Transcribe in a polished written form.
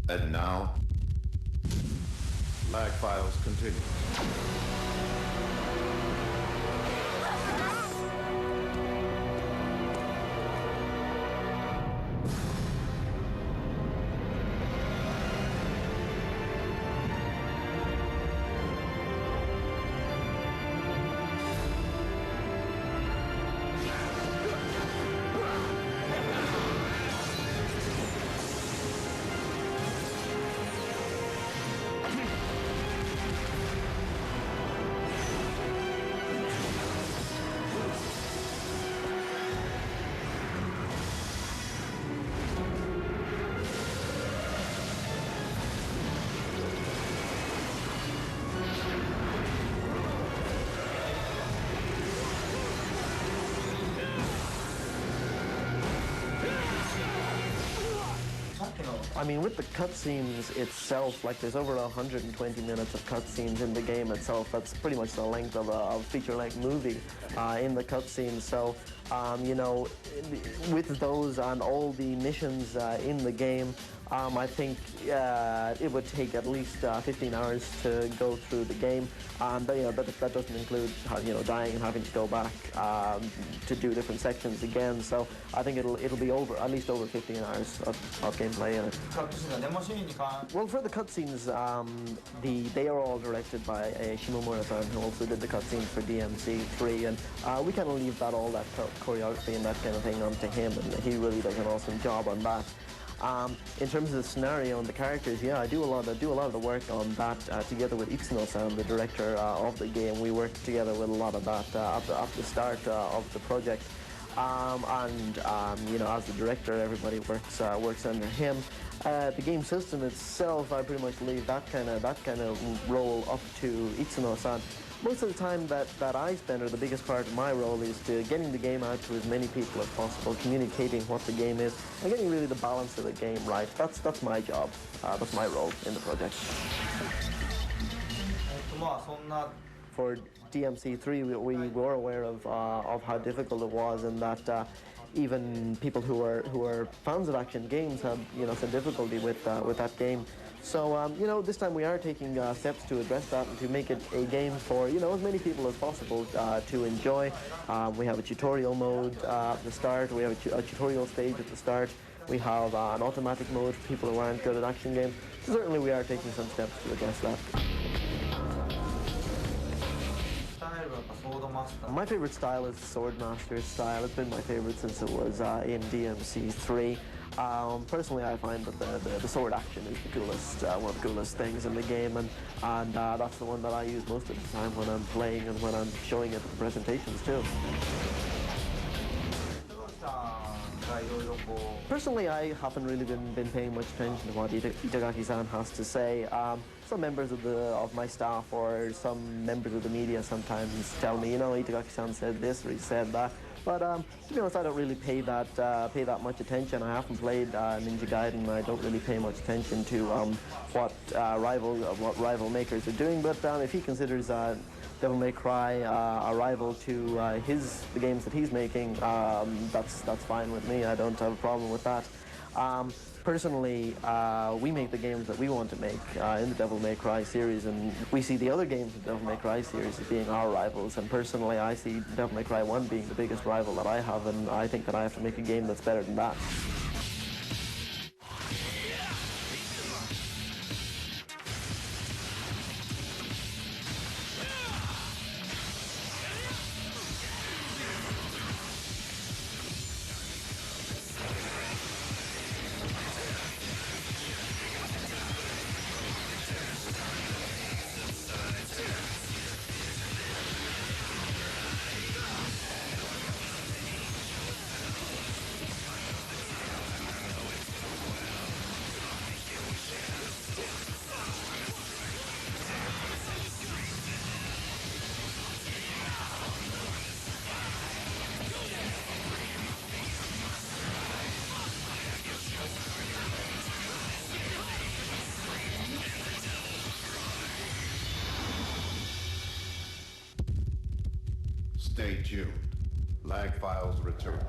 And now, LagFiles continues. I mean, with the cutscenes itself, like there's over 120 minutes of cutscenes in the game itself. That's pretty much the length of a feature-length movie in the cutscenes. So, you know, with those and all the missions in the game, I think it would take at least 15 hours to go through the game. But, you know, that doesn't include, you know, dying and having to go back to do different sections again. So I think it'll be at least over 15 hours of gameplay in it. Well, for the cutscenes, they are all directed by Shimomura-san, who also did the cutscenes for DMC3, and we kind of leave all that choreography and that kind of thing onto him, and he really does an awesome job on that. In terms of the scenario and the characters, yeah, I do a lot of the work on that together with Itsuno-san, the director of the game. We work together with a lot of that at the start of the project. You know, as the director, everybody works under him. The game system itself, I pretty much leave that kind of role up to Itsuno-san. Most of the time that I spend, or the biggest part of my role, is to getting the game out to as many people as possible, communicating what the game is, and getting really the balance of the game right. That's my job. That's my role in the project. For DMC3, we were aware of how difficult it was, and that even people who are fans of action games had, you know, some difficulty with that game. So, you know, this time we are taking steps to address that and to make it a game for, you know, as many people as possible to enjoy. We have a tutorial mode at the start. We have a tutorial stage at the start. We have an automatic mode for people who aren't good at action games. So certainly we are taking some steps to address that. My favorite style is the Swordmaster's style. It's been my favorite since it was in DMC3. Personally, I find that the sword action is the coolest, one of the coolest things in the game, and that's the one that I use most of the time when I'm playing and when I'm showing it at the presentations too. Personally, I haven't really been paying much attention to what Itagaki-san has to say. Some members of my staff or some members of the media sometimes tell me, you know, Itagaki-san said this or he said that. But to be honest, I don't really pay that much attention. I haven't played Ninja Gaiden, and I don't really pay much attention to what rival makers are doing. But if he considers Devil May Cry a rival to the games that he's making, that's fine with me. I don't have a problem with that. Personally, we make the games that we want to make in the Devil May Cry series, and we see the other games in the Devil May Cry series as being our rivals, and personally I see Devil May Cry 1 being the biggest rival that I have, and I think that I have to make a game that's better than that. Stay tuned. LagFiles return.